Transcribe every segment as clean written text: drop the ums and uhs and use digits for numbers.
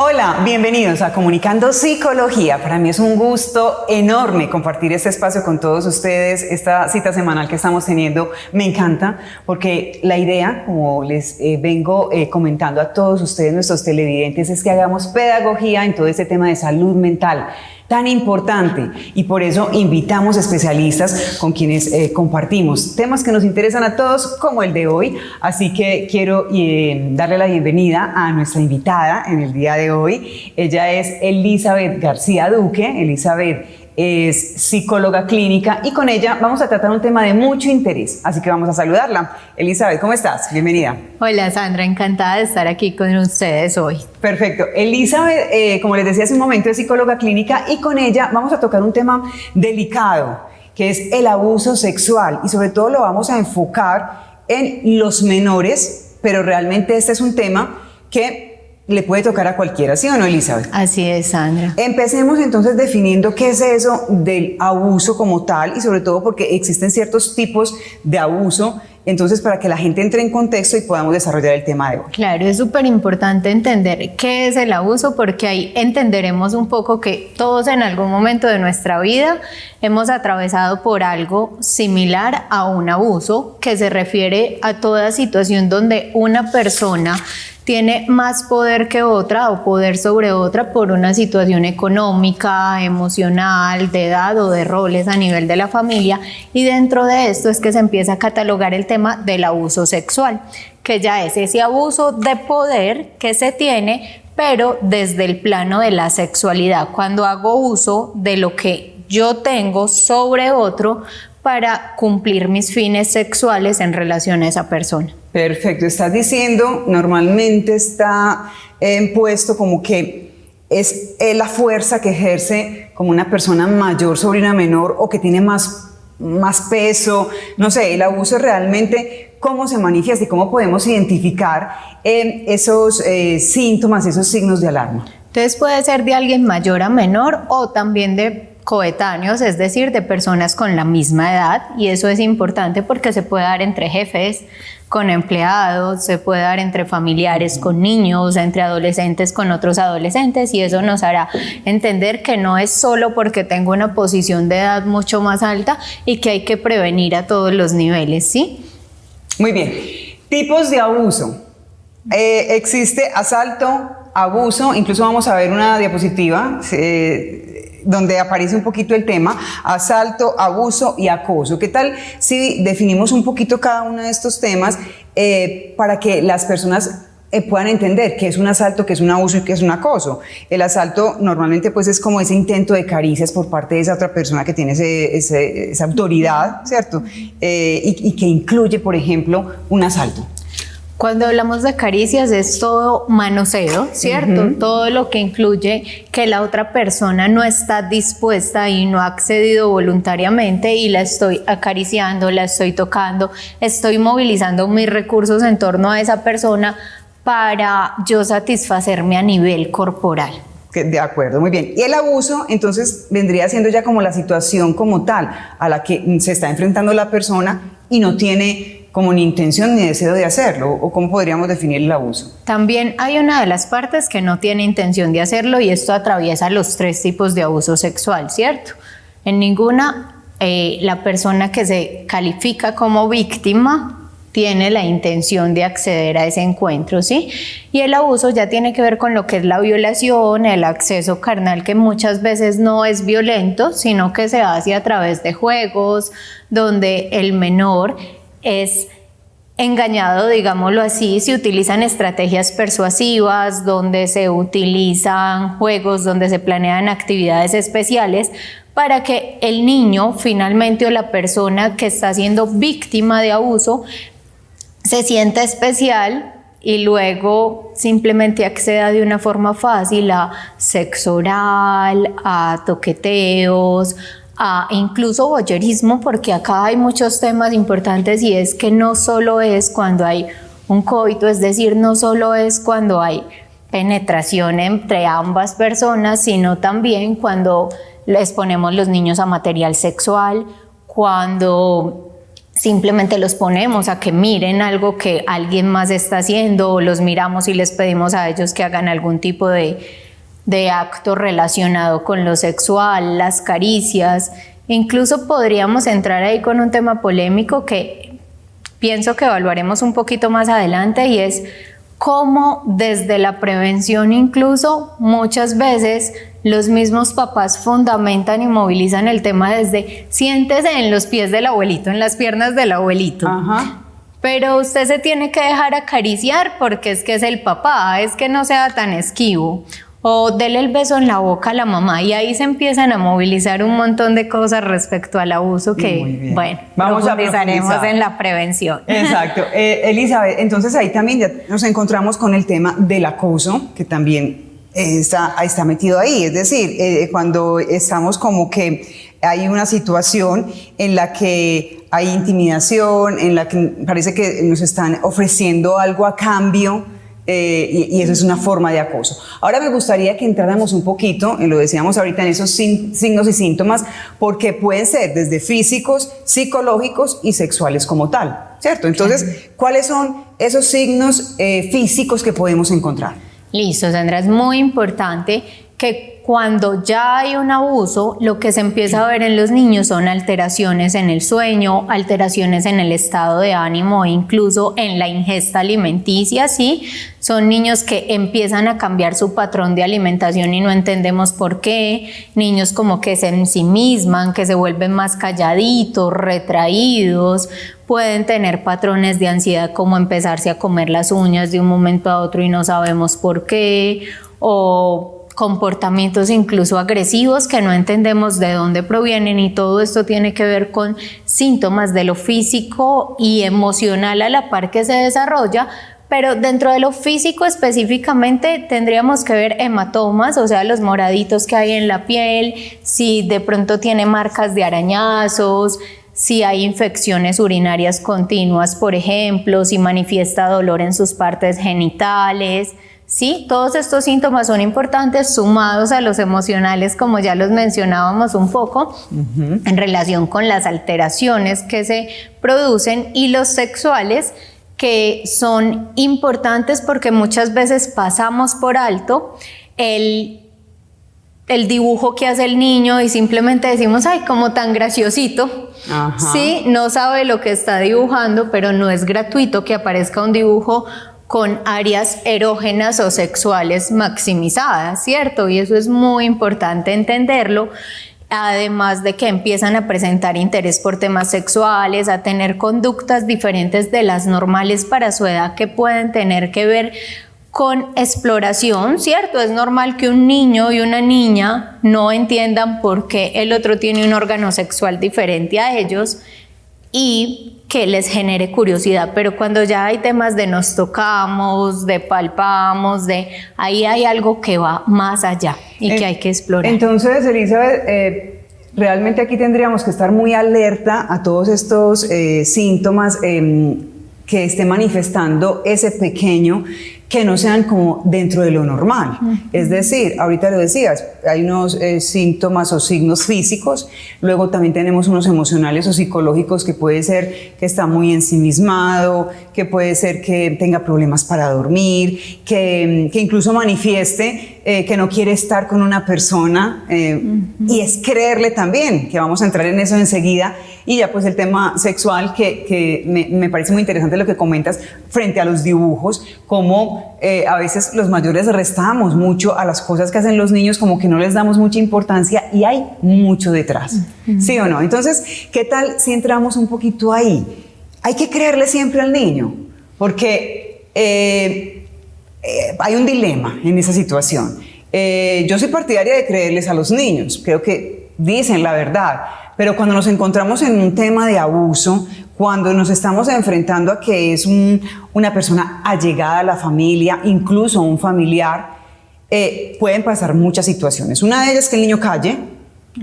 Hola, bienvenidos a Comunicando Psicología. Para mí es un gusto enorme compartir este espacio con todos ustedes. Esta cita semanal que estamos teniendo me encanta porque la idea, como les vengo comentando a todos ustedes, nuestros televidentes, es que hagamos pedagogía en todo este tema de salud mental tan importante, y por eso invitamos especialistas con quienes compartimos temas que nos interesan a todos, como el de hoy. Así que quiero darle la bienvenida a nuestra invitada en el día de hoy. Ella es Elizabeth García Duque. Elizabeth es psicóloga clínica y con ella vamos a tratar un tema de mucho interés, así que vamos a saludarla. Elizabeth, ¿cómo estás? Bienvenida. Hola Sandra, encantada de estar aquí con ustedes hoy. Perfecto. Elizabeth, como les decía hace un momento, es psicóloga clínica y con ella vamos a tocar un tema delicado, que es el abuso sexual, y sobre todo lo vamos a enfocar en los menores, pero realmente este es un tema que le puede tocar a cualquiera, ¿sí o no, Elizabeth? Así es, Sandra. Empecemos entonces definiendo qué es eso del abuso como tal, y sobre todo porque existen ciertos tipos de abuso. Entonces, para que la gente entre en contexto y podamos desarrollar el tema de hoy. Claro, es súper importante entender qué es el abuso, porque ahí entenderemos un poco que todos en algún momento de nuestra vida hemos atravesado por algo similar a un abuso, que se refiere a toda situación donde una persona tiene más poder que otra o poder sobre otra por una situación económica, emocional, de edad o de roles a nivel de la familia, y dentro de esto es que se empieza a catalogar el tema del abuso sexual, que ya es ese abuso de poder que se tiene, pero desde el plano de la sexualidad, cuando hago uso de lo que yo tengo sobre otro para cumplir mis fines sexuales en relación a esa persona. Perfecto, estás diciendo, normalmente está puesto como que es la fuerza que ejerce como una persona mayor sobre una menor, o que tiene más peso, no sé, el abuso realmente, ¿cómo se manifiesta y cómo podemos identificar esos síntomas, esos signos de alarma? Entonces puede ser de alguien mayor a menor o también de coetáneos, es decir, de personas con la misma edad, y eso es importante porque se puede dar entre jefes con empleados, se puede dar entre familiares con niños, entre adolescentes con otros adolescentes, y eso nos hará entender que no es solo porque tengo una posición de edad mucho más alta y que hay que prevenir a todos los niveles, ¿sí? Muy bien. Tipos de abuso. Existe asalto, abuso, incluso vamos a ver una diapositiva donde aparece un poquito el tema, asalto, abuso y acoso. ¿Qué tal si definimos un poquito cada uno de estos temas para que las personas puedan entender qué es un asalto, qué es un abuso y qué es un acoso? El asalto normalmente pues es como ese intento de caricias por parte de esa otra persona que tiene esa autoridad, ¿cierto? Y que incluye, por ejemplo, un asalto. Cuando hablamos de caricias es todo manoseo, ¿cierto? Todo lo que incluye que la otra persona no está dispuesta y no ha accedido voluntariamente, y la estoy acariciando, la estoy tocando, estoy movilizando mis recursos en torno a esa persona para yo satisfacerme a nivel corporal. De acuerdo, muy bien. Y el abuso, entonces, vendría siendo ya como la situación como tal a la que se está enfrentando la persona y no tiene como ni intención ni deseo de hacerlo, o cómo podríamos definir el abuso. También hay una de las partes que no tiene intención de hacerlo, y esto atraviesa los tres tipos de abuso sexual, ¿cierto? En ninguna la persona que se califica como víctima tiene la intención de acceder a ese encuentro, ¿sí? Y el abuso ya tiene que ver con lo que es la violación, el acceso carnal, que muchas veces no es violento, sino que se hace a través de juegos, donde el menor es engañado, digámoslo así. Se utilizan estrategias persuasivas, donde se utilizan juegos, donde se planean actividades especiales para que el niño finalmente, o la persona que está siendo víctima de abuso, se sienta especial y luego simplemente acceda de una forma fácil a sexo oral, a toqueteos, a incluso voyerismo, porque acá hay muchos temas importantes, y es que no solo es cuando hay un coito, es decir, no solo es cuando hay penetración entre ambas personas, sino también cuando les ponemos los niños a material sexual, cuando simplemente los ponemos a que miren algo que alguien más está haciendo, o los miramos y les pedimos a ellos que hagan algún tipo de acto relacionado con lo sexual, las caricias. Incluso podríamos entrar ahí con un tema polémico que pienso que evaluaremos un poquito más adelante, y es cómo desde la prevención incluso muchas veces los mismos papás fundamentan y movilizan el tema desde siéntese en los pies del abuelito, en las piernas del abuelito. Ajá. Pero usted se tiene que dejar acariciar porque es que es el papá, es que no sea tan esquivo. O dele el beso en la boca a la mamá, y ahí se empiezan a movilizar un montón de cosas respecto al abuso que, bueno, profundizaremos en la prevención. Exacto. Elizabeth, entonces ahí también ya nos encontramos con el tema del acoso, que también está metido ahí. Es decir, cuando estamos como que hay una situación en la que hay intimidación, en la que parece que nos están ofreciendo algo a cambio, y eso es una forma de acoso. Ahora me gustaría que entráramos un poquito, lo decíamos ahorita, en esos signos y síntomas, porque pueden ser desde físicos, psicológicos y sexuales como tal, ¿cierto? Entonces, ¿cuáles son esos signos físicos que podemos encontrar? Listo, Sandra, es muy importante que cuando ya hay un abuso, lo que se empieza a ver en los niños son alteraciones en el sueño, alteraciones en el estado de ánimo, e incluso en la ingesta alimenticia, ¿sí? Son niños que empiezan a cambiar su patrón de alimentación y no entendemos por qué, niños como que se ensimisman, que se vuelven más calladitos, retraídos, pueden tener patrones de ansiedad como empezarse a comer las uñas de un momento a otro y no sabemos por qué, o comportamientos incluso agresivos que no entendemos de dónde provienen, y todo esto tiene que ver con síntomas de lo físico y emocional a la par que se desarrolla. Pero dentro de lo físico específicamente tendríamos que ver hematomas, o sea, los moraditos que hay en la piel, si de pronto tiene marcas de arañazos, si hay infecciones urinarias continuas, por ejemplo, si manifiesta dolor en sus partes genitales. Sí, todos estos síntomas son importantes, sumados a los emocionales, como ya los mencionábamos un poco, en relación con las alteraciones que se producen, y los sexuales, que son importantes porque muchas veces pasamos por alto el dibujo que hace el niño y simplemente decimos, ay, como tan graciosito. Ajá. Sí, no sabe lo que está dibujando, pero no es gratuito que aparezca un dibujo con áreas erógenas o sexuales maximizadas, ¿cierto? Y eso es muy importante entenderlo, además de que empiezan a presentar interés por temas sexuales, a tener conductas diferentes de las normales para su edad, que pueden tener que ver con exploración, ¿cierto? Es normal que un niño y una niña no entiendan por qué el otro tiene un órgano sexual diferente a ellos y que les genere curiosidad, pero cuando ya hay temas de nos tocamos, de palpamos, ahí hay algo que va más allá y que hay que explorar. Entonces, Elizabeth, realmente aquí tendríamos que estar muy alerta a todos estos síntomas que esté manifestando ese pequeño, que no sean como dentro de lo normal. Es decir, ahorita lo decías, hay unos síntomas o signos físicos, luego también tenemos unos emocionales o psicológicos, que puede ser que está muy ensimismado, que puede ser que tenga problemas para dormir, que incluso manifieste que no quiere estar con una persona, y es creerle también, que vamos a entrar en eso enseguida. Y ya pues el tema sexual, que me parece muy interesante lo que comentas frente a los dibujos, como a veces los mayores restamos mucho a las cosas que hacen los niños, como que no les damos mucha importancia, y hay mucho detrás, ¿sí o no? Entonces, ¿qué tal si entramos un poquito ahí? Hay que creerle siempre al niño, porque hay un dilema en esa situación. Yo soy partidaria de creerles a los niños, creo que dicen la verdad, pero cuando nos encontramos en un tema de abuso, cuando nos estamos enfrentando a que es una persona allegada a la familia, incluso un familiar, pueden pasar muchas situaciones. Una de ellas es que el niño calle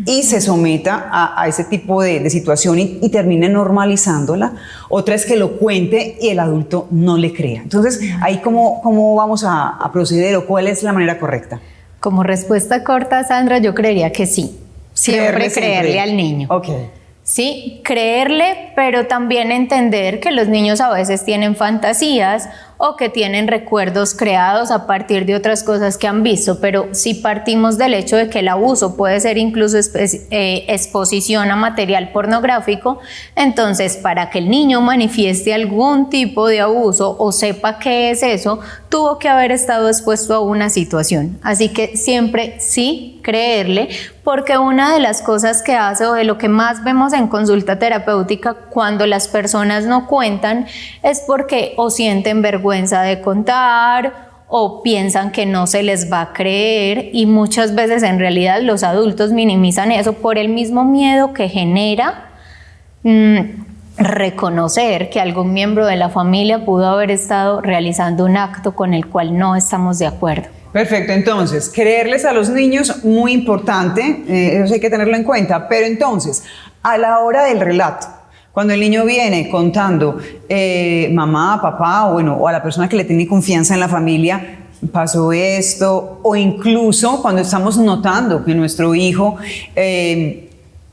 y se someta a ese tipo de situación y termine normalizándola. Otra es que lo cuente y el adulto no le crea. Entonces, ahí ¿cómo vamos a proceder, o cuál es la manera correcta? Como respuesta corta, Sandra, yo creería que sí. Siempre creerle al niño. Okay. Sí, creerle, pero también entender que los niños a veces tienen fantasías o que tienen recuerdos creados a partir de otras cosas que han visto, pero si partimos del hecho de que el abuso puede ser incluso exposición a material pornográfico, entonces para que el niño manifieste algún tipo de abuso o sepa qué es eso, tuvo que haber estado expuesto a una situación. Así que siempre sí creerle, porque una de las cosas que hace o de lo que más vemos en consulta terapéutica cuando las personas no cuentan es porque o sienten vergüenza de contar o piensan que no se les va a creer, y muchas veces en realidad los adultos minimizan eso por el mismo miedo que genera reconocer que algún miembro de la familia pudo haber estado realizando un acto con el cual no estamos de acuerdo. Perfecto, entonces, creerles a los niños, muy importante, eso hay que tenerlo en cuenta, pero entonces, a la hora del relato, cuando el niño viene contando, mamá, papá, o a la persona que le tiene confianza en la familia, pasó esto, o incluso cuando estamos notando que nuestro hijo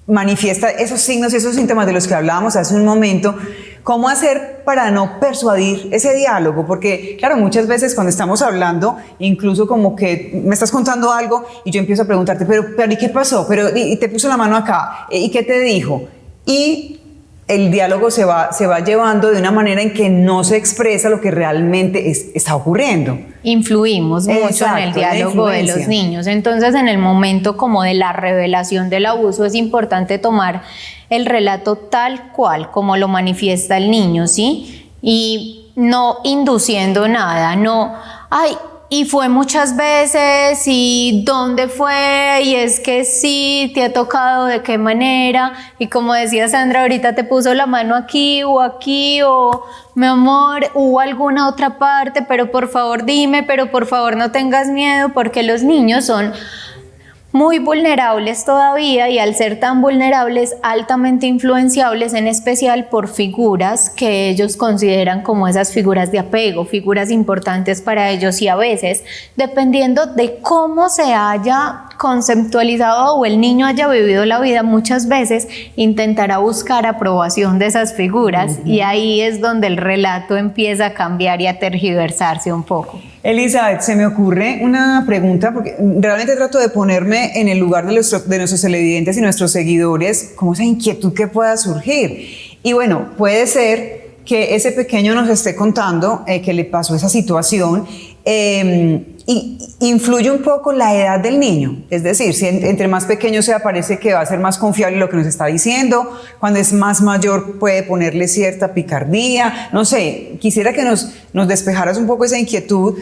manifiesta esos signos y esos síntomas de los que hablábamos hace un momento, ¿cómo hacer para no persuadir ese diálogo? Porque, claro, muchas veces cuando estamos hablando, incluso como que me estás contando algo y yo empiezo a preguntarte, pero ¿y qué pasó? ¿Y te puso la mano acá? ¿Y qué te dijo? Y el diálogo se va llevando de una manera en que no se expresa lo que realmente está ocurriendo. Influimos mucho en el diálogo de los niños. Entonces, en el momento como de la revelación del abuso, es importante tomar el relato tal cual como lo manifiesta el niño, ¿sí? Y no induciendo nada, no, y fue muchas veces, y dónde fue, y es que sí, te ha tocado, de qué manera, y como decía Sandra, ahorita te puso la mano aquí, o mi amor, hubo alguna otra parte, pero por favor dime, pero por favor no tengas miedo, porque los niños son muy vulnerables todavía, y al ser tan vulnerables, altamente influenciables, en especial por figuras que ellos consideran como esas figuras de apego, figuras importantes para ellos, y a veces, dependiendo de cómo se haya conceptualizado o el niño haya vivido la vida, muchas veces intentará buscar aprobación de esas figuras, y ahí es donde el relato empieza a cambiar y a tergiversarse un poco. Elizabeth, se me ocurre una pregunta, porque realmente trato de ponerme en el lugar de nuestros televidentes y nuestros seguidores, como esa inquietud que pueda surgir. Y bueno, puede ser que ese pequeño nos esté contando que le pasó esa situación, y influye un poco la edad del niño. Es decir, si entre más pequeño sea, parece que va a ser más confiable lo que nos está diciendo. Cuando es más mayor, puede ponerle cierta picardía. No sé, quisiera que nos despejaras un poco esa inquietud,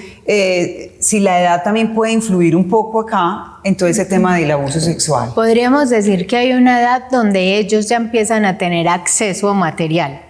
si la edad también puede influir un poco acá en todo ese tema del abuso sexual. Podríamos decir que hay una edad donde ellos ya empiezan a tener acceso a material.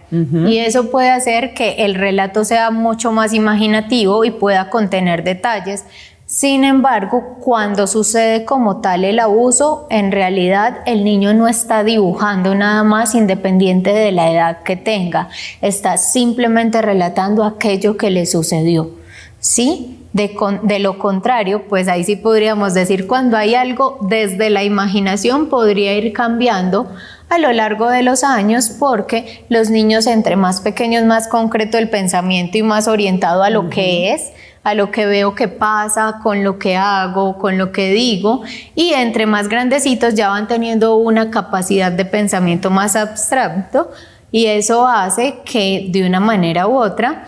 Y eso puede hacer que el relato sea mucho más imaginativo y pueda contener detalles. Sin embargo, cuando sucede como tal el abuso, en realidad el niño no está dibujando nada más, independiente de la edad que tenga. Está simplemente relatando aquello que le sucedió, ¿sí? De lo contrario, pues ahí sí podríamos decir, cuando hay algo desde la imaginación, podría ir cambiando a lo largo de los años, porque los niños, entre más pequeños, más concreto el pensamiento y más orientado a lo que es, a lo que veo que pasa, con lo que hago, con lo que digo, y entre más grandecitos ya van teniendo una capacidad de pensamiento más abstracto, y eso hace que de una manera u otra,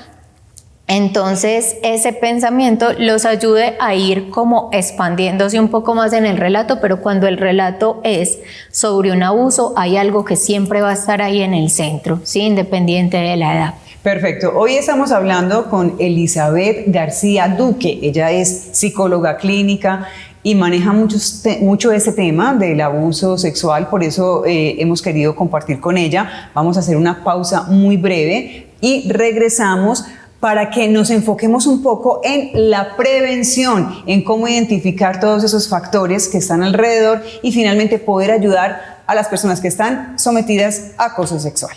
entonces ese pensamiento los ayude a ir como expandiéndose un poco más en el relato, pero cuando el relato es sobre un abuso, hay algo que siempre va a estar ahí en el centro, ¿sí? Independiente de la edad. Perfecto. Hoy estamos hablando con Elizabeth García Duque. Ella es psicóloga clínica y maneja mucho ese tema del abuso sexual, por eso hemos querido compartir con ella. Vamos a hacer una pausa muy breve y regresamos para que nos enfoquemos un poco en la prevención, en cómo identificar todos esos factores que están alrededor y finalmente poder ayudar a las personas que están sometidas a acoso sexual.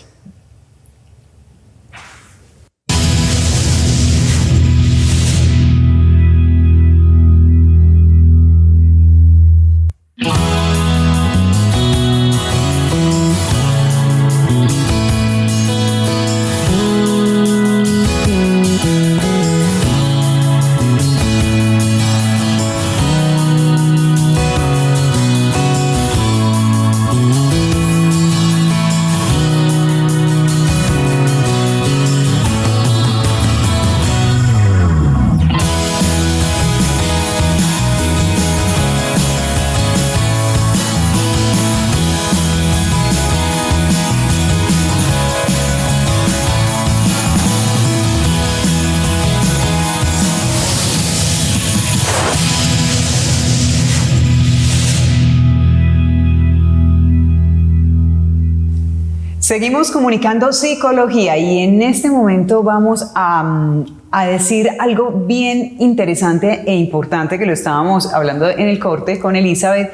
Seguimos comunicando psicología y en este momento vamos a decir algo bien interesante e importante que lo estábamos hablando en el corte con Elizabeth,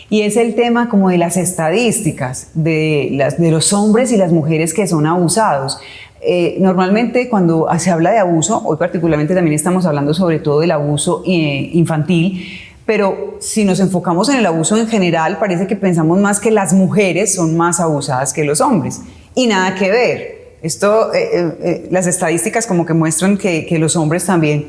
y es el tema como de las estadísticas de los hombres y las mujeres que son abusados. Normalmente cuando se habla de abuso, hoy particularmente también estamos hablando sobre todo del abuso infantil, pero si nos enfocamos en el abuso en general, parece que pensamos más que las mujeres son más abusadas que los hombres, y nada que ver. Las estadísticas como que muestran que los hombres también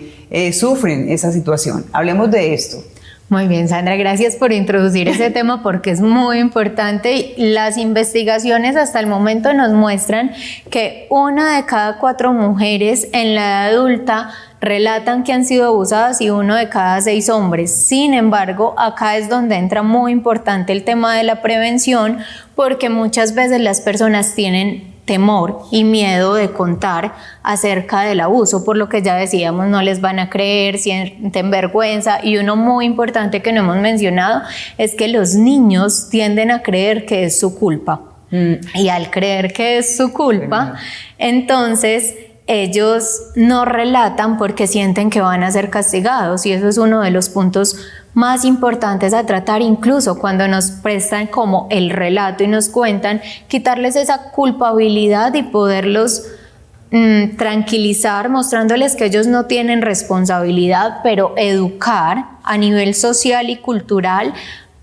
sufren esa situación. Hablemos de esto. Muy bien, Sandra, gracias por introducir ese tema porque es muy importante. Las investigaciones hasta el momento nos muestran que 1 de cada 4 mujeres en la edad adulta relatan que han sido abusadas y 1 de cada 6 hombres. Sin embargo, acá es donde entra muy importante el tema de la prevención, porque muchas veces las personas tienen temor y miedo de contar acerca del abuso, por lo que ya decíamos, no les van a creer, sienten vergüenza, y uno muy importante que no hemos mencionado es que los niños tienden a creer que es su culpa, y al creer que es su culpa, entonces ellos no relatan porque sienten que van a ser castigados, y eso es uno de los puntos más importantes a tratar, incluso cuando nos prestan como el relato y nos cuentan, quitarles esa culpabilidad y poderlos tranquilizar, mostrándoles que ellos no tienen responsabilidad, pero educar a nivel social y cultural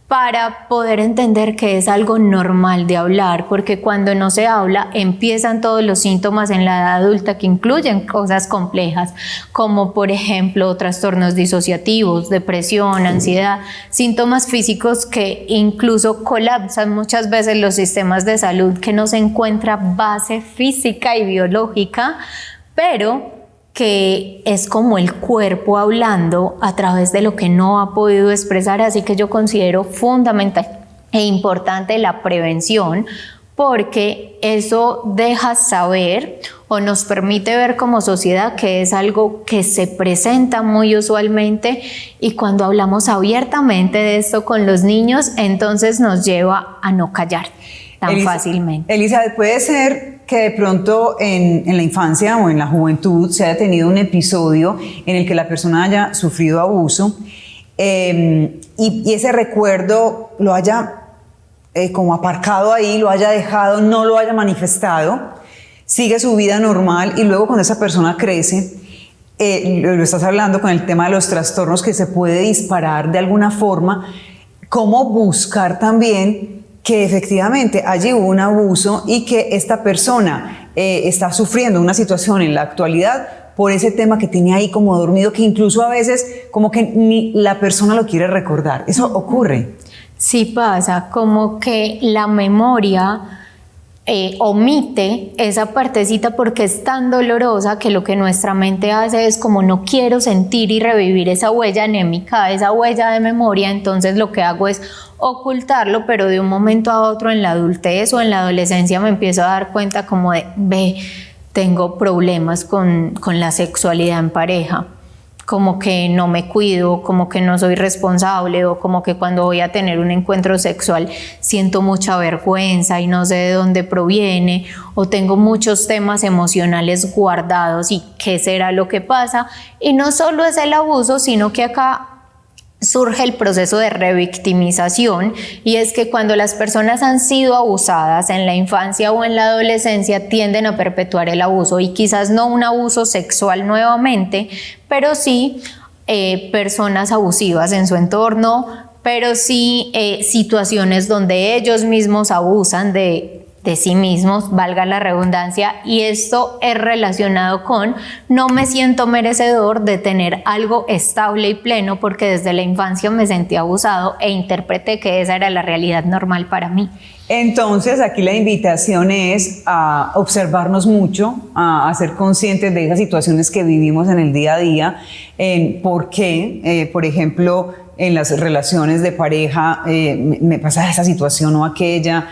para poder entender que es algo normal de hablar, porque cuando no se habla empiezan todos los síntomas en la edad adulta que incluyen cosas complejas, como por ejemplo trastornos disociativos, depresión, ansiedad, síntomas físicos que incluso colapsan muchas veces los sistemas de salud, que no se encuentra base física y biológica, pero que es como el cuerpo hablando a través de lo que no ha podido expresar. Así que yo considero fundamental e importante la prevención, porque eso deja saber o nos permite ver como sociedad que es algo que se presenta muy usualmente, y cuando hablamos abiertamente de esto con los niños, entonces nos lleva a no callar tan fácilmente. Elizabeth, ¿puede ser que de pronto en la infancia o en la juventud se haya tenido un episodio en el que la persona haya sufrido abuso y ese recuerdo lo haya como aparcado ahí, lo haya dejado, no lo haya manifestado, sigue su vida normal, y luego cuando esa persona crece, lo estás hablando con el tema de los trastornos que se puede disparar de alguna forma, cómo buscar también que efectivamente allí hubo un abuso y que esta persona está sufriendo una situación en la actualidad por ese tema que tenía ahí como dormido, que incluso a veces como que ni la persona lo quiere recordar? ¿Eso ocurre? Sí pasa, como que la memoria omite esa partecita porque es tan dolorosa que lo que nuestra mente hace es como no quiero sentir y revivir esa huella anémica, esa huella de memoria, entonces lo que hago es ocultarlo, pero de un momento a otro en la adultez o en la adolescencia me empiezo a dar cuenta como de, tengo problemas con la sexualidad en pareja, como que no me cuido, como que no soy responsable, o como que cuando voy a tener un encuentro sexual siento mucha vergüenza y no sé de dónde proviene, o tengo muchos temas emocionales guardados y qué será lo que pasa. Y no solo es el abuso, sino que acá surge el proceso de revictimización, y es que cuando las personas han sido abusadas en la infancia o en la adolescencia tienden a perpetuar el abuso, y quizás no un abuso sexual nuevamente, pero sí personas abusivas en su entorno, pero sí situaciones donde ellos mismos abusan de sí mismos, valga la redundancia, y esto es relacionado con no me siento merecedor de tener algo estable y pleno porque desde la infancia me sentí abusado e interpreté que esa era la realidad normal para mí. Entonces aquí la invitación es a observarnos mucho, a ser conscientes de esas situaciones que vivimos en el día a día, en por qué, por ejemplo, en las relaciones de pareja me pasa esa situación o aquella.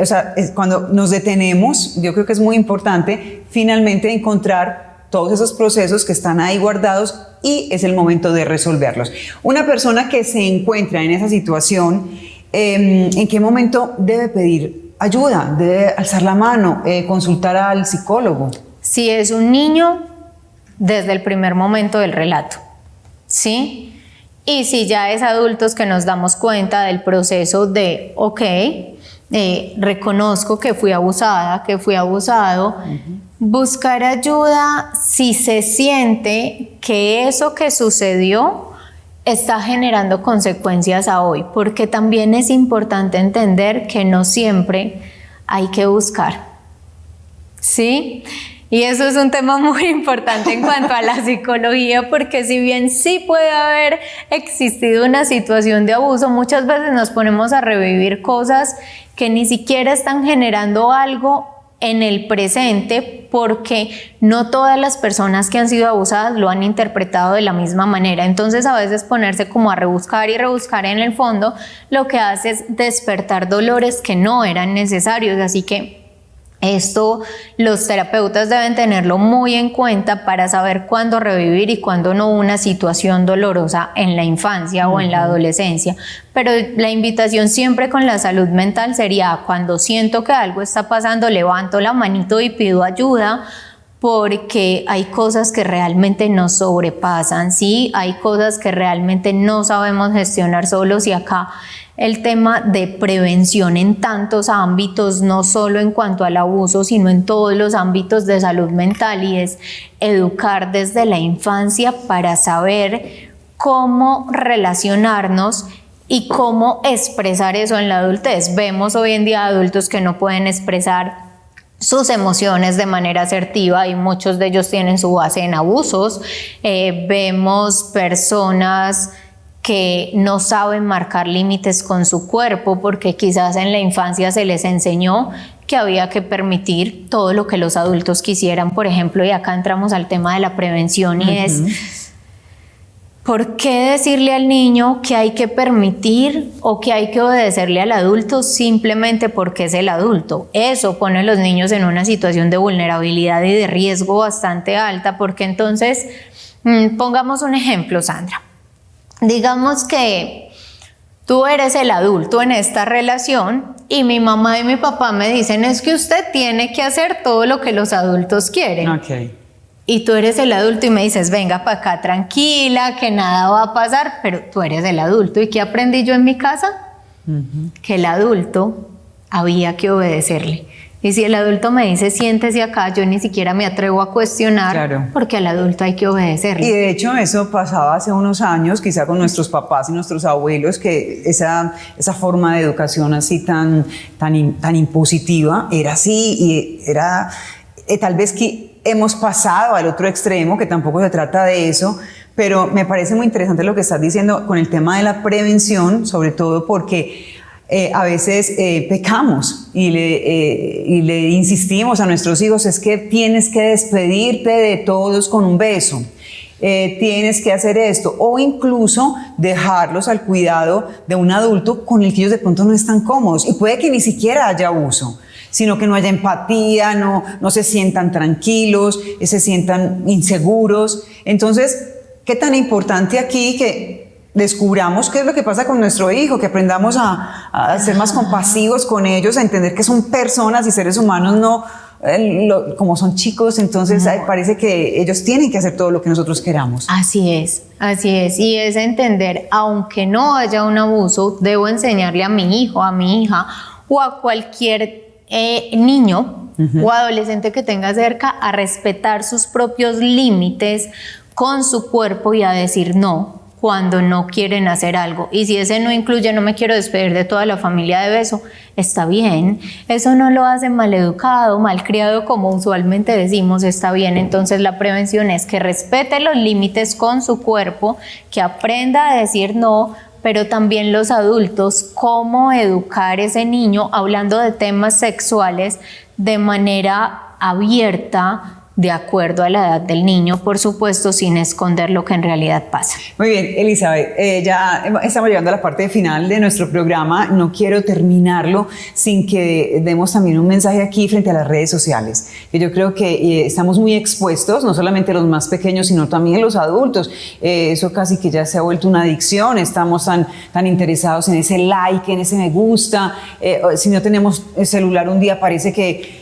O sea, cuando nos detenemos, yo creo que es muy importante finalmente encontrar todos esos procesos que están ahí guardados y es el momento de resolverlos. Una persona que se encuentra en esa situación, ¿en qué momento debe pedir ayuda, debe alzar la mano, consultar al psicólogo. Si es un niño, desde el primer momento del relato, ¿sí? Y si ya es adultos que nos damos cuenta del proceso de, ok, reconozco que fui abusada, que fui abusado, buscar ayuda si se siente que eso que sucedió está generando consecuencias a hoy, porque también es importante entender que no siempre hay que buscar, ¿sí? Y eso es un tema muy importante en cuanto a la psicología, porque si bien sí puede haber existido una situación de abuso, muchas veces nos ponemos a revivir cosas que ni siquiera están generando algo en el presente, porque no todas las personas que han sido abusadas lo han interpretado de la misma manera. Entonces a veces ponerse como a rebuscar y rebuscar en el fondo lo que hace es despertar dolores que no eran necesarios. Así que esto los terapeutas deben tenerlo muy en cuenta para saber cuándo revivir y cuándo no una situación dolorosa en la infancia o en la adolescencia. Pero la invitación siempre con la salud mental sería: cuando siento que algo está pasando, levanto la manito y pido ayuda, porque hay cosas que realmente nos sobrepasan, ¿sí? Hay cosas que realmente no sabemos gestionar solos, y acá el tema de prevención en tantos ámbitos, no solo en cuanto al abuso, sino en todos los ámbitos de salud mental, y es educar desde la infancia para saber cómo relacionarnos y cómo expresar eso en la adultez. Vemos hoy en día adultos que no pueden expresar sus emociones de manera asertiva, y muchos de ellos tienen su base en abusos. Vemos personas que no saben marcar límites con su cuerpo porque quizás en la infancia se les enseñó que había que permitir todo lo que los adultos quisieran, por ejemplo, y acá entramos al tema de la prevención, y es: ¿por qué decirle al niño que hay que permitir o que hay que obedecerle al adulto simplemente porque es el adulto? Eso pone a los niños en una situación de vulnerabilidad y de riesgo bastante alta, porque entonces, pongamos un ejemplo, Sandra. Digamos que tú eres el adulto en esta relación y mi mamá y mi papá me dicen: es que usted tiene que hacer todo lo que los adultos quieren. Okay. Y tú eres el adulto y me dices: venga para acá tranquila, que nada va a pasar, pero tú eres el adulto. ¿Y qué aprendí yo en mi casa? Que el adulto había que obedecerle. Y si el adulto me dice: siéntese acá, yo ni siquiera me atrevo a cuestionar, claro, porque al adulto hay que obedecerle. Y de hecho eso pasaba hace unos años, quizá con nuestros papás y nuestros abuelos, que esa forma de educación así tan impositiva era así, y era tal vez que hemos pasado al otro extremo, que tampoco se trata de eso. Pero me parece muy interesante lo que estás diciendo con el tema de la prevención, sobre todo porque a veces pecamos y le insistimos a nuestros hijos: es que tienes que despedirte de todos con un beso, tienes que hacer esto, o incluso dejarlos al cuidado de un adulto con el que ellos de pronto no están cómodos, y puede que ni siquiera haya abuso, sino que no haya empatía, no se sientan tranquilos, se sientan inseguros. Entonces, qué tan importante aquí que descubramos qué es lo que pasa con nuestro hijo, que aprendamos a ser más compasivos con ellos, a entender que son personas y seres humanos, no como son chicos. Entonces parece que ellos tienen que hacer todo lo que nosotros queramos. Así es, y es entender: aunque no haya un abuso, debo enseñarle a mi hijo, a mi hija o a cualquier niño o adolescente que tenga cerca a respetar sus propios límites con su cuerpo y a decir no cuando no quieren hacer algo. Y si ese no incluye: no me quiero despedir de toda la familia de beso, está bien. Eso no lo hace maleducado, malcriado, como usualmente decimos, está bien. Entonces la prevención es que respete los límites con su cuerpo, que aprenda a decir no, pero también los adultos, cómo educar a ese niño hablando de temas sexuales de manera abierta, de acuerdo a la edad del niño, por supuesto, sin esconder lo que en realidad pasa. Muy bien, Elizabeth, ya estamos llegando a la parte final de nuestro programa. No quiero terminarlo sin que demos también un mensaje aquí frente a las redes sociales, que yo creo que estamos muy expuestos, no solamente los más pequeños, sino también los adultos. Eso casi que ya se ha vuelto una adicción, estamos tan interesados en ese like, en ese me gusta. Si no tenemos el celular un día parece que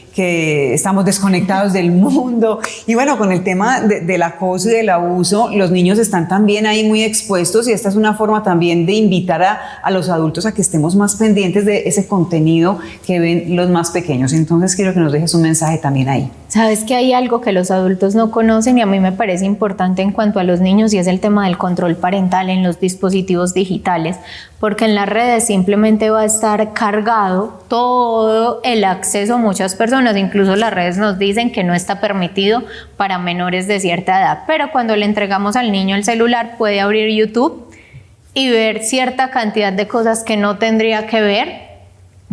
estamos desconectados del mundo. Y bueno, con el tema del acoso y del abuso, los niños están también ahí muy expuestos, y esta es una forma también de invitar a los adultos a que estemos más pendientes de ese contenido que ven los más pequeños. Entonces quiero que nos dejes un mensaje también ahí. Sabes que hay algo que los adultos no conocen y a mí me parece importante en cuanto a los niños, y es el tema del control parental en los dispositivos digitales, porque en las redes simplemente va a estar cargado todo el acceso a muchas personas. Incluso las redes nos dicen que no está permitido para menores de cierta edad, pero cuando le entregamos al niño el celular puede abrir YouTube y ver cierta cantidad de cosas que no tendría que ver.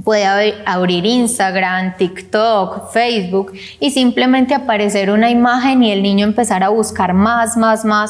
Puede abrir Instagram, TikTok, Facebook y simplemente aparecer una imagen y el niño empezar a buscar más,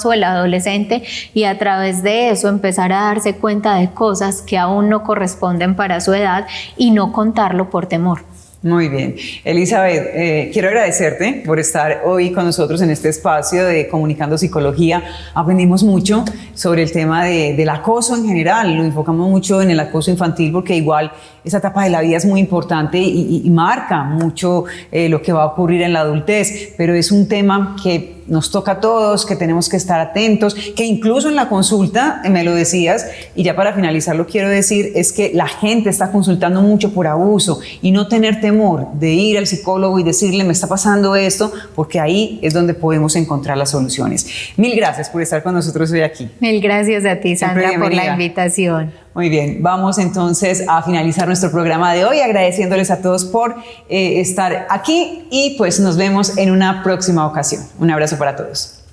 o el adolescente, y a través de eso empezar a darse cuenta de cosas que aún no corresponden para su edad y no contarlo por temor. Muy bien. Elizabeth, quiero agradecerte por estar hoy con nosotros en este espacio de Comunicando Psicología. Aprendimos mucho sobre el tema del acoso en general. Lo enfocamos mucho en el acoso infantil porque igual esa etapa de la vida es muy importante y marca mucho lo que va a ocurrir en la adultez, pero es un tema que nos toca a todos, que tenemos que estar atentos, que incluso en la consulta, me lo decías, y ya para finalizar lo quiero decir, es que la gente está consultando mucho por abuso, y no tener temor de ir al psicólogo y decirle me está pasando esto, porque ahí es donde podemos encontrar las soluciones. Mil gracias por estar con nosotros hoy aquí. Mil gracias a ti, Sandra, por la invitación. Muy bien, vamos entonces a finalizar nuestro programa de hoy agradeciéndoles a todos por estar aquí, y pues nos vemos en una próxima ocasión. Un abrazo para todos.